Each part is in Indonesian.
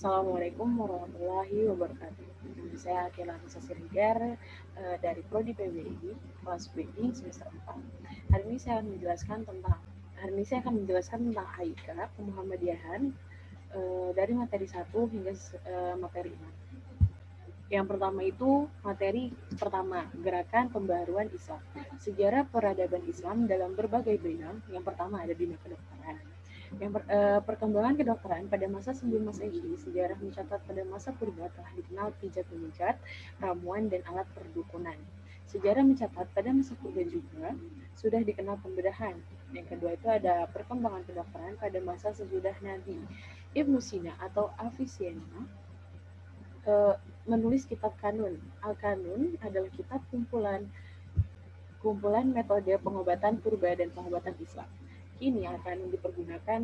Assalamualaikum warahmatullahi wabarakatuh. Saya Akila Nisa Siregar dari Prodi PBI kelas BI semester 4. Hari ini saya akan menjelaskan tentang AIK Kemuhammadiyahan dari materi 1 hingga materi 6. Yang pertama itu materi pertama, gerakan pembaharuan Islam. Sejarah peradaban Islam dalam berbagai bidang. Yang pertama ada bidang kedokteran. Perkembangan kedokteran pada masa sebelum Masehi, sejarah mencatat pada masa purba telah dikenal pijat-memijat, ramuan, dan alat perdukunan. Sejarah mencatat pada masa purba juga sudah dikenal pembedahan. Yang kedua itu ada perkembangan kedokteran pada masa sesudah Nabi. Ibnu Sina atau Avicenna menulis kitab Kanun. Al-Kanun adalah kitab kumpulan metode pengobatan purba dan pengobatan Islam. Kini akan dipergunakan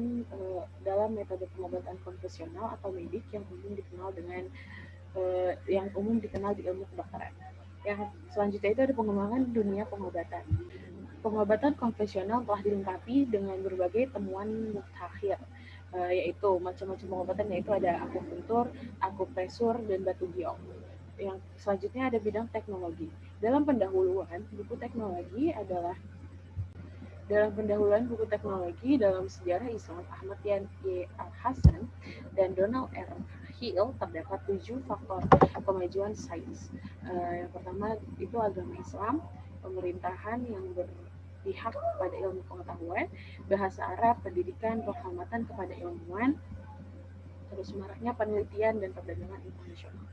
dalam metode pengobatan konvensional atau medik yang umum dikenal di ilmu kedokteran. Yang selanjutnya itu ada pengembangan dunia pengobatan. Pengobatan konvensional telah dilengkapi dengan berbagai temuan mutakhir, yaitu macam-macam pengobatan, yaitu ada akupuntur, akupresur, dan batu biok. Yang selanjutnya ada bidang teknologi. Dalam pendahuluan buku teknologi dalam sejarah Islam, Ahmad Y. Al-Hasan dan Donald R. Hill terdapat 7 faktor kemajuan sains. Yang pertama itu agama Islam, pemerintahan yang berpihak pada ilmu pengetahuan, bahasa Arab, pendidikan, penghormatan kepada ilmuwan, terus maraknya penelitian dan perdagangan internasional.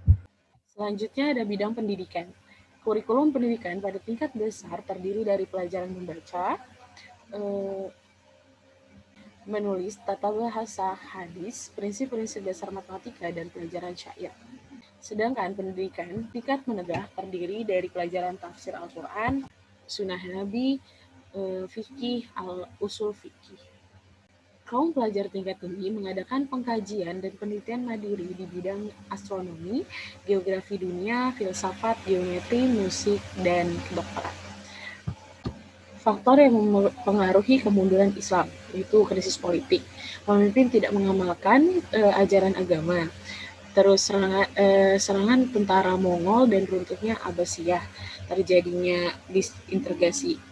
Selanjutnya ada bidang pendidikan. Kurikulum pendidikan pada tingkat dasar terdiri dari pelajaran membaca, menulis, tata bahasa, hadis, prinsip-prinsip dasar matematika, dan pelajaran syair. Sedangkan pendidikan tingkat menengah terdiri dari pelajaran tafsir Al-Quran, sunnah Nabi, fikih, usul fikih. Kaum pelajar tingkat tinggi mengadakan pengkajian dan penelitian mandiri di bidang astronomi, geografi dunia, filsafat, geometri, musik, dan kedokteran. Faktor yang mempengaruhi kemunduran Islam, yaitu krisis politik. Pemimpin tidak mengamalkan ajaran agama. Terus serangan tentara Mongol dan runtuhnya Abbasiyah. Terjadinya disintegrasi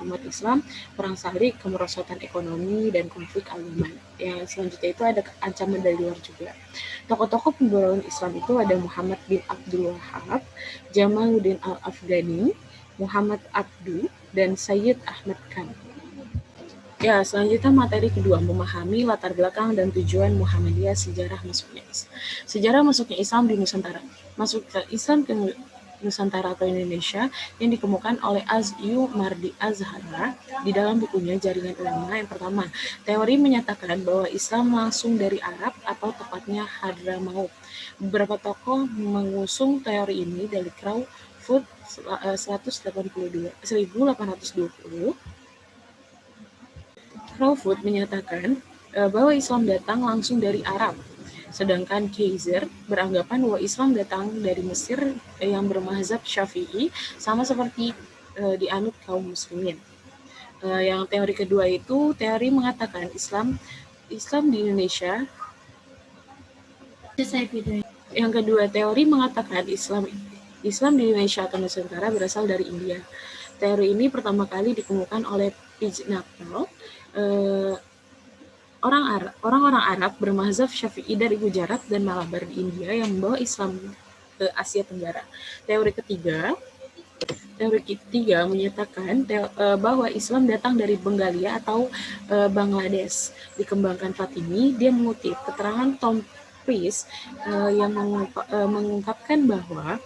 umat Islam, perang salib, kemerosotan ekonomi, dan konflik agama. Yang selanjutnya itu ada ancaman dari luar juga. Tokoh-tokoh pemberontak Islam itu ada Muhammad bin Abdul Wahab, Jamaluddin Al-Afghani, Muhammad Abdu, dan Sayyid Ahmad Khan. Ya, selanjutnya materi kedua, memahami latar belakang dan tujuan Muhammadiyah, sejarah masuknya Islam di Nusantara. Masuknya Islam ke Nusantara atau Indonesia yang dikemukakan oleh Azyu Mardi Azhara di dalam bukunya Jaringan Ulama. Yang pertama, teori menyatakan bahwa Islam langsung dari Arab atau tepatnya Hadramaut. Beberapa tokoh mengusung teori ini dari Crawford 1820. Crawford menyatakan bahwa Islam datang langsung dari Arab, sedangkan Kaiser beranggapan bahwa Islam datang dari Mesir yang bermazhab Syafi'i, sama seperti dianut kaum muslimin. Yang teori kedua itu teori mengatakan Islam di Indonesia. Yang kedua, teori mengatakan Islam di Indonesia atau Nusantara berasal dari India. Teori ini pertama kali dikemukakan oleh Pijnapel, orang-orang Arab bermazhab Syafi'i dari Gujarat dan Malabar di India yang membawa Islam ke Asia Tenggara. Teori ketiga menyatakan bahwa Islam datang dari Bengalia atau Bangladesh. Dikembangkan Fatimi, dia mengutip keterangan Tom Price yang mengungkapkan bahwa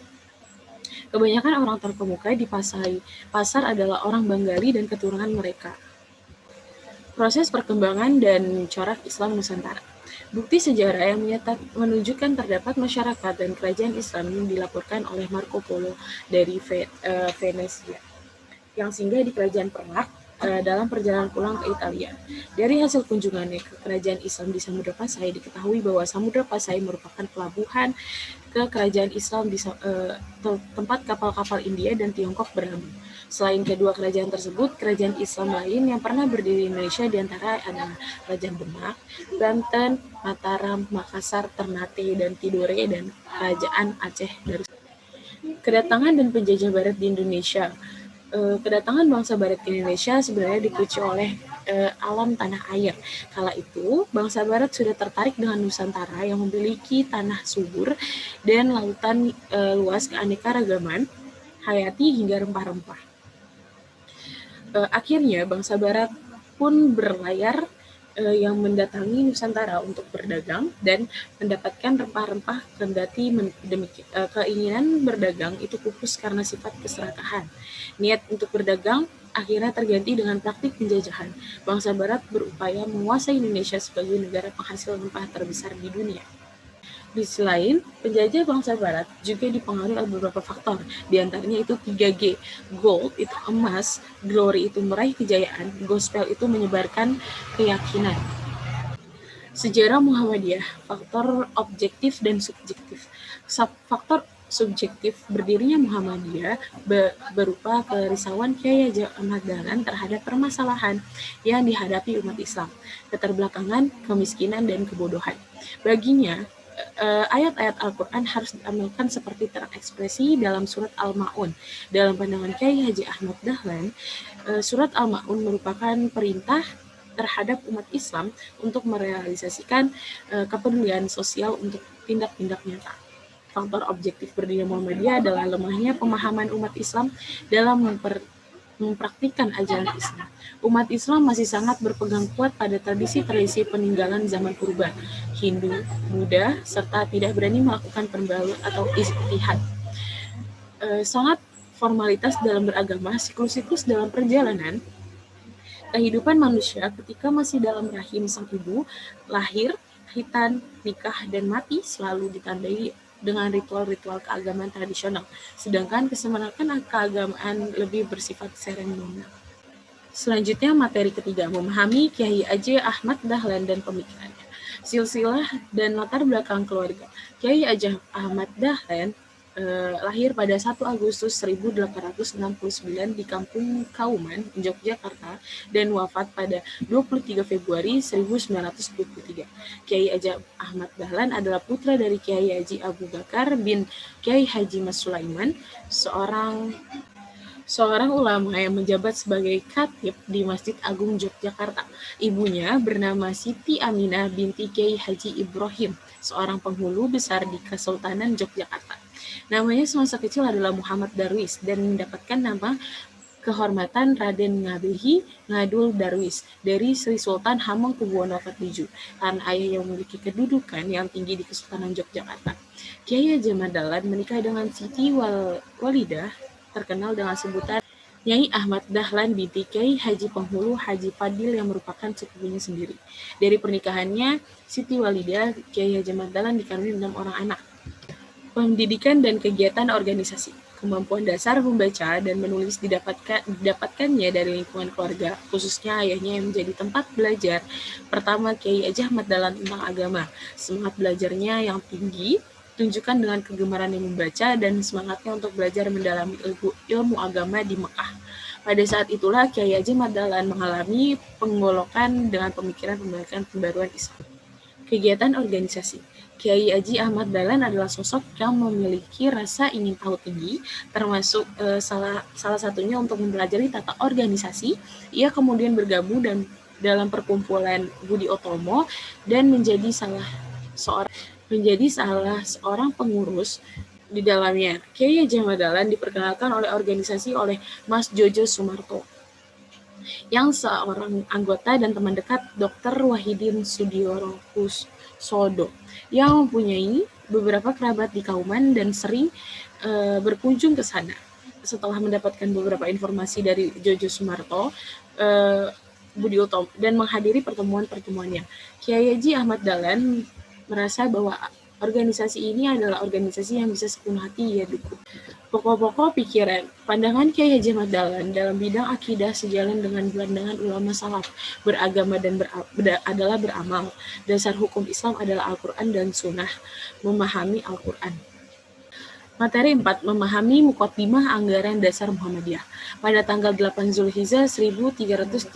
kebanyakan orang terkemuka di pasar adalah orang Bengali dan keturunan mereka. Proses perkembangan dan corak Islam Nusantara. Bukti sejarah yang menunjukkan terdapat masyarakat dan kerajaan Islam yang dilaporkan oleh Marco Polo dari Venesia, yang singgah di kerajaan Perak dalam perjalanan pulang ke Italia. Dari hasil kunjungannya ke kerajaan Islam di Samudra Pasai, diketahui bahwa Samudra Pasai merupakan pelabuhan ke kerajaan Islam di tempat kapal-kapal India dan Tiongkok berlabuh. Selain kedua kerajaan tersebut, kerajaan Islam lain yang pernah berdiri di Indonesia diantara adalah Kerajaan Demak, Banten, Mataram, Makassar, Ternate, dan Tidore, dan Kerajaan Aceh Darussalam. Kedatangan dan penjajah Barat di Indonesia. Kedatangan bangsa Barat ke Indonesia sebenarnya dipicu oleh alam tanah air. Kala itu, bangsa Barat sudah tertarik dengan Nusantara yang memiliki tanah subur dan lautan luas keanekaragaman hayati hingga rempah-rempah. Akhirnya bangsa Barat pun berlayar yang mendatangi Nusantara untuk berdagang dan mendapatkan rempah-rempah, kendati keinginan berdagang itu pupus karena sifat keserakahan. Niat untuk berdagang akhirnya terganti dengan praktik penjajahan. Bangsa Barat berupaya menguasai Indonesia sebagai negara penghasil rempah terbesar di dunia. Di sisi lain, penjajah bangsa Barat juga dipengaruhi oleh beberapa faktor, di antaranya itu 3G. Gold itu emas, glory itu meraih kejayaan, gospel itu menyebarkan keyakinan. Sejarah Muhammadiyah, faktor objektif dan subjektif. Faktor subjektif berdirinya Muhammadiyah berupa kerisauan Kyai Haji Ahmad Dahlan terhadap permasalahan yang dihadapi umat Islam, keterbelakangan, kemiskinan, dan kebodohan. Baginya, ayat-ayat Al-Quran harus diamalkan seperti terekspresi dalam surat Al-Ma'un. Dalam pandangan Kyai Haji Ahmad Dahlan, surat Al-Ma'un merupakan perintah terhadap umat Islam untuk merealisasikan kepedulian sosial untuk tindak-tindak nyata. Faktor objektif berdirinya Muhammadiyah adalah lemahnya pemahaman umat Islam dalam mempraktikkan ajaran Islam. Umat Islam masih sangat berpegang kuat pada tradisi-tradisi peninggalan zaman purba, Hindu, Buddha, serta tidak berani melakukan pembalut atau ijtihad. Sangat formalitas dalam beragama, siklus-siklus dalam perjalanan kehidupan manusia ketika masih dalam rahim sang ibu, lahir, khitan, nikah, dan mati selalu ditandai dengan ritual-ritual keagamaan tradisional, sedangkan kesemanakan keagamaan lebih bersifat seremonial. Selanjutnya, materi ketiga, memahami Kyai Haji Ahmad Dahlan dan pemikirannya. Silsilah dan latar belakang keluarga. Kyai Haji Ahmad Dahlan lahir pada 1 Agustus 1869 di Kampung Kauman, Yogyakarta, dan wafat pada 23 Februari 1923. Kyai Haji Ahmad Dahlan adalah putra dari Kyai Haji Abu Bakar bin Kyai Haji Mas Sulaiman, seorang ulama yang menjabat sebagai khatib di Masjid Agung Yogyakarta. Ibunya bernama Siti Aminah binti Kyai Haji Ibrahim, seorang penghulu besar di Kesultanan Yogyakarta. Namanya semasa kecil adalah Muhammad Darwis dan mendapatkan nama kehormatan Raden Ngabehi Ngadul Darwis dari Sri Sultan Hamengkubuwono IV karena ayah yang memiliki kedudukan yang tinggi di Kesultanan Yogyakarta. Kyai Haji Ahmad Dahlan menikah dengan Siti Walidah, terkenal dengan sebutan Nyai Ahmad Dahlan binti Kyai Haji Penghulu Haji Fadil yang merupakan sepupunya sendiri. Dari pernikahannya, Siti Walidah, Kyai Haji Ahmad Dahlan dikaruniai 6 orang anak. Pendidikan dan kegiatan organisasi. Kemampuan dasar membaca dan menulis didapatkannya dari lingkungan keluarga, khususnya ayahnya yang menjadi tempat belajar pertama Kyai Haji Ahmad Dahlan tentang agama. Semangat belajarnya yang tinggi tunjukkan dengan kegemaran yang membaca dan semangatnya untuk belajar mendalami ilmu agama di Mekah. Pada saat itulah Kyai Haji Ahmad Dahlan mengalami penggolokan dengan pemikiran pembaruan Islam. Kegiatan organisasi. Kyai Haji Ahmad Dahlan adalah sosok yang memiliki rasa ingin tahu tinggi, termasuk salah satunya untuk mempelajari tata organisasi. Ia kemudian bergabung dalam perkumpulan Budi Utomo dan menjadi salah seorang pengurus di dalamnya. Kyai Haji Ahmad Dahlan diperkenalkan oleh organisasi oleh Mas Jojo Sumarto, yang seorang anggota dan teman dekat Dr. Wahidin Sudirohusodo, yang mempunyai beberapa kerabat di Kauman dan sering berkunjung ke sana. Setelah mendapatkan beberapa informasi dari Jojo Sumarto, Budi Utomo, dan menghadiri pertemuan-pertemuannya, Kyai Haji Ahmad Dahlan merasa bahwa Organisasi ini adalah organisasi yang bisa sepenuh hati ia dukung. Pokok-pokok pikiran, pandangan Kiai Haji Ahmad Dahlan dalam bidang akidah sejalan dengan pandangan ulama salaf. Beragama dan adalah beramal. Dasar hukum Islam adalah Al-Quran dan Sunnah. Memahami Al-Quran. Materi 4. Memahami Muqaddimah Anggaran Dasar Muhammadiyah. Pada tanggal 8 Zulhijjah 1330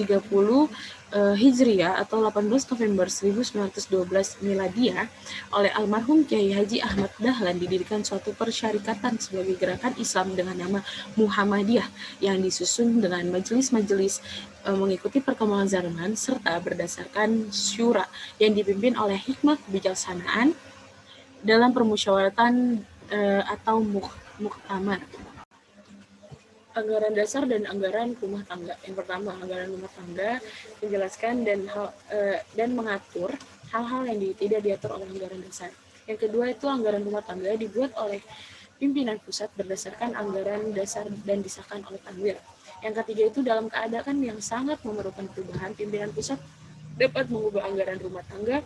Hijriah atau 18 November 1912 Miladiyah oleh almarhum Kiai Haji Ahmad Dahlan didirikan suatu persyarikatan sebagai gerakan Islam dengan nama Muhammadiyah yang disusun dengan majelis-majelis mengikuti perkembangan zaman serta berdasarkan syura yang dipimpin oleh hikmah kebijaksanaan dalam permusyawaratan atau muktamar. Anggaran dasar dan anggaran rumah tangga. Yang pertama, anggaran rumah tangga menjelaskan dan mengatur hal-hal yang tidak diatur oleh anggaran dasar. Yang kedua itu anggaran rumah tangga dibuat oleh pimpinan pusat berdasarkan anggaran dasar dan disahkan oleh Tanwir. Yang ketiga itu dalam keadaan yang sangat memerlukan perubahan, pimpinan pusat dapat mengubah anggaran rumah tangga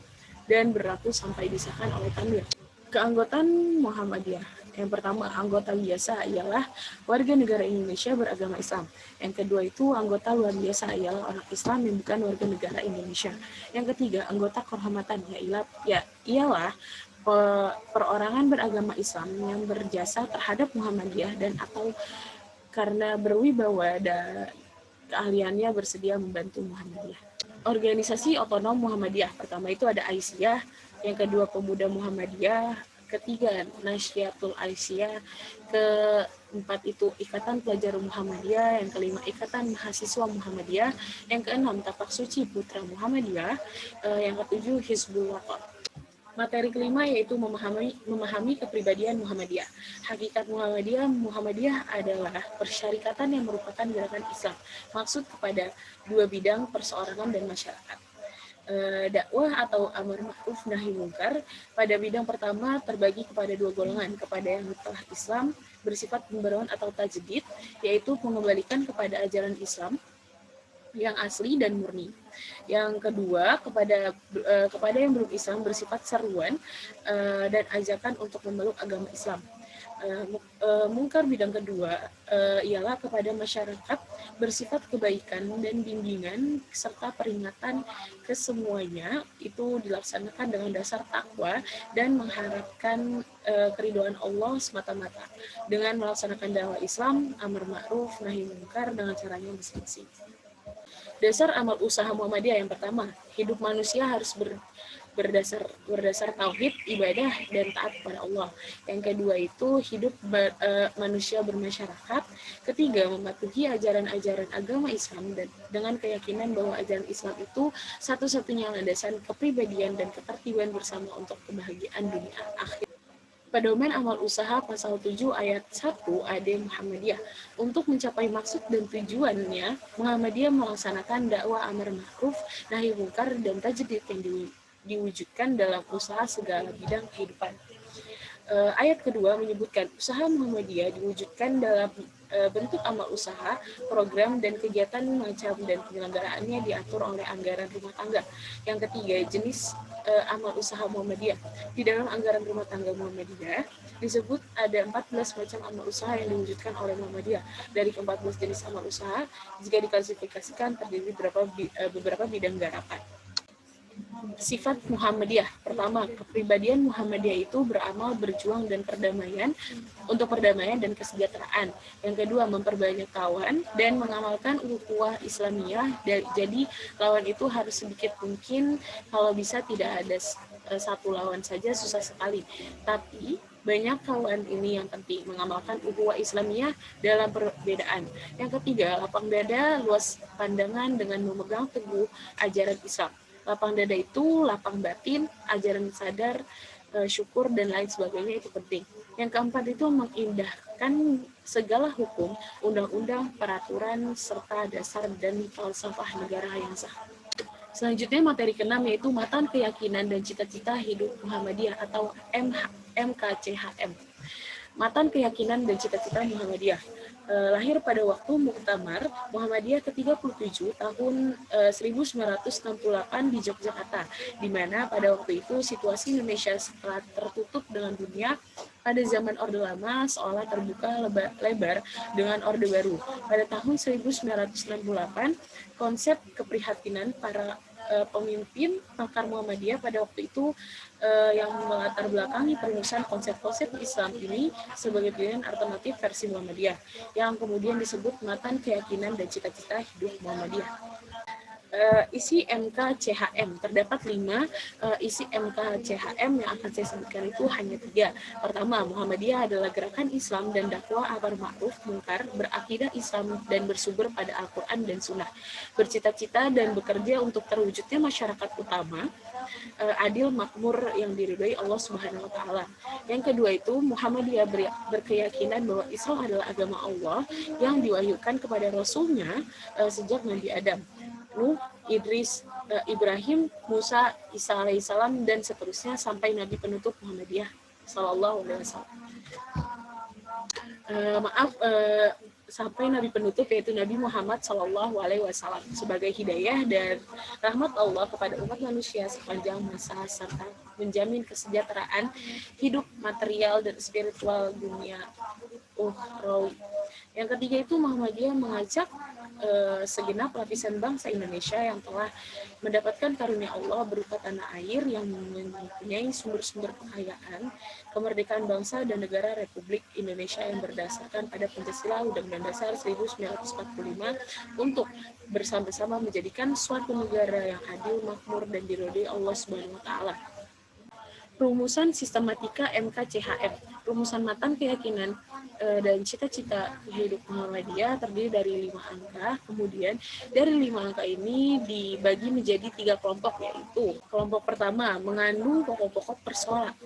dan berlaku sampai disahkan oleh Tanwir. Keanggotaan Muhammadiyah. Yang pertama, anggota biasa ialah warga negara Indonesia beragama Islam. Yang kedua itu anggota luar biasa ialah orang Islam yang bukan warga negara Indonesia. Yang ketiga, anggota kehormatan ialah perorangan beragama Islam yang berjasa terhadap Muhammadiyah dan atau karena berwibawa dan keahliannya bersedia membantu Muhammadiyah. Organisasi otonom Muhammadiyah. Pertama itu ada Aisyah, yang kedua Pemuda Muhammadiyah, ketiga Nasyiatul Aisyah, keempat itu Ikatan Pelajar Muhammadiyah, yang kelima Ikatan Mahasiswa Muhammadiyah, yang keenam Tapak Suci Putra Muhammadiyah, yang ketujuh Hizbul Wathon. Materi kelima yaitu memahami kepribadian Muhammadiyah. Hakikat Muhammadiyah adalah persyarikatan yang merupakan gerakan Islam. Maksud kepada dua bidang perseorangan dan masyarakat. Dakwah atau amar ma'ruf nahi mungkar pada bidang pertama terbagi kepada dua golongan, kepada yang telah Islam bersifat pembaruan atau tajdid, yaitu mengembalikan kepada ajaran Islam yang asli dan murni. Yang kedua kepada yang belum Islam bersifat seruan dan ajakan untuk memeluk agama Islam. Mungkar bidang kedua ialah kepada masyarakat bersifat kebaikan dan bimbingan serta peringatan kesemuanya itu dilaksanakan dengan dasar takwa dan mengharapkan keridhaan Allah semata-mata dengan melaksanakan dakwah Islam, amar ma'ruf nahi mungkar dengan caranya masing-masing. Dasar amal usaha Muhammadiyah yang pertama, hidup manusia harus berdasar tauhid, ibadah, dan taat kepada Allah. Yang kedua itu hidup manusia bermasyarakat. Ketiga, mematuhi ajaran-ajaran agama Islam dan dengan keyakinan bahwa ajaran Islam itu satu-satunya landasan kepribadian dan ketertiban bersama untuk kebahagiaan dunia akhir. Pedoman amal usaha pasal 7 ayat 1 AD Muhammadiyah. Untuk mencapai maksud dan tujuannya, Muhammadiyah melaksanakan dakwah amar ma'ruf nahi mungkar dan tajdid yang diwujudkan dalam usaha segala bidang kehidupan. Ayat kedua menyebutkan usaha Muhammadiyah diwujudkan dalam bentuk amal usaha, program, dan kegiatan macam dan penyelenggaraannya diatur oleh anggaran rumah tangga. Yang ketiga, jenis amal usaha Muhammadiyah. Di dalam anggaran rumah tangga Muhammadiyah disebut ada 14 macam amal usaha yang diwujudkan oleh Muhammadiyah. Dari ke-14 jenis amal usaha, jika diklasifikasikan terdiri beberapa bidang garapan. Sifat Muhammadiyah. Pertama, kepribadian Muhammadiyah itu beramal, berjuang, dan untuk perdamaian dan kesejahteraan. Yang kedua, memperbanyak kawan dan mengamalkan ukhuwah Islamiyah. Jadi, lawan itu harus sedikit mungkin, kalau bisa tidak ada satu lawan saja, susah sekali. Tapi, banyak kawan ini yang penting, mengamalkan ukhuwah Islamiyah dalam perbedaan. Yang ketiga, lapang dada, luas pandangan dengan memegang teguh ajaran Islam. Lapang dada itu lapang batin, ajaran sadar, syukur, dan lain sebagainya itu penting. Yang keempat itu mengindahkan segala hukum, undang-undang, peraturan, serta dasar dan falsafah negara yang sah. Selanjutnya materi ke-6 yaitu matan keyakinan dan cita-cita hidup Muhammadiyah atau MKCHM. Matan keyakinan dan cita-cita Muhammadiyah. Lahir pada waktu Muktamar Muhammadiyah ke-37 tahun 1968 di Yogyakarta, di mana pada waktu itu situasi Indonesia setelah tertutup dengan dunia pada zaman Orde Lama seolah terbuka lebar dengan Orde Baru. Pada tahun 1968, konsep keprihatinan para pemimpin pakar Muhammadiyah pada waktu itu yang melatar belakangi perumusan konsep-konsep Islam ini sebagai pilihan alternatif versi Muhammadiyah yang kemudian disebut matan keyakinan dan cita-cita hidup Muhammadiyah. Isi MKCHM terdapat 5 isi MKCHM yang akan saya sebutkan itu hanya 3. Pertama, Muhammadiyah adalah gerakan Islam dan dakwah amar ma'ruf munkar berakidah Islam dan bersumber pada Al-Quran dan Sunnah, bercita-cita dan bekerja untuk terwujudnya masyarakat utama adil makmur yang diridhoi Allah Subhanahu wa taala. Yang kedua itu Muhammadiyah berkeyakinan bahwa Islam adalah agama Allah yang diwahyukan kepada rasulnya sejak Nabi Adam, Nuh, Idris, Ibrahim, Musa, Isa alaihissalam dan seterusnya sampai Nabi penutup Muhammadiyah sallallahu alaihi wasallam. Sampai Nabi penutup yaitu Nabi Muhammad Sallallahu Alaihi Wasallam sebagai hidayah dan rahmat Allah kepada umat manusia sepanjang masa serta menjamin kesejahteraan hidup material dan spiritual dunia ukhrawi. Yang ketiga itu Muhammadiyah mengajak segenap lapisan bangsa Indonesia yang telah mendapatkan karunia Allah berupa tanah air yang mempunyai sumber-sumber kekayaan, kemerdekaan bangsa dan negara Republik Indonesia yang berdasarkan pada Pancasila Undang-Undang Dasar 1945 untuk bersama-sama menjadikan suatu negara yang adil, makmur dan diridhoi Allah Subhanahu wa taala. Rumusan sistematika MKCHM. Rumusan matan keyakinan dan cita-cita hidup Muhammadiyah terdiri dari 5 angka. Kemudian dari 5 angka ini dibagi menjadi 3 kelompok, yaitu kelompok pertama mengandung pokok-pokok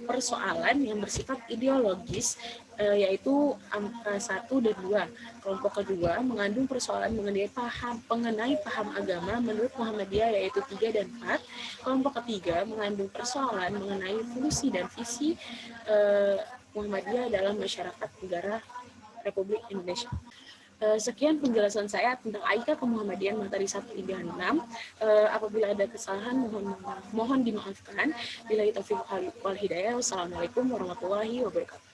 persoalan yang bersifat ideologis, yaitu angka 1 dan 2. Kelompok kedua mengandung persoalan mengenai paham agama menurut Muhammadiyah, yaitu 3 dan 4. Kelompok ketiga mengandung persoalan mengenai fungsi dan visi Muhammadiyah dalam masyarakat negara Republik Indonesia. Sekian penjelasan saya tentang AIKA Kemuhammadian materi 1 hingga 6. Apabila ada kesalahan mohon dimaafkan. Billahi taufiq wal hidayah. Wassalamualaikum warahmatullahi wabarakatuh.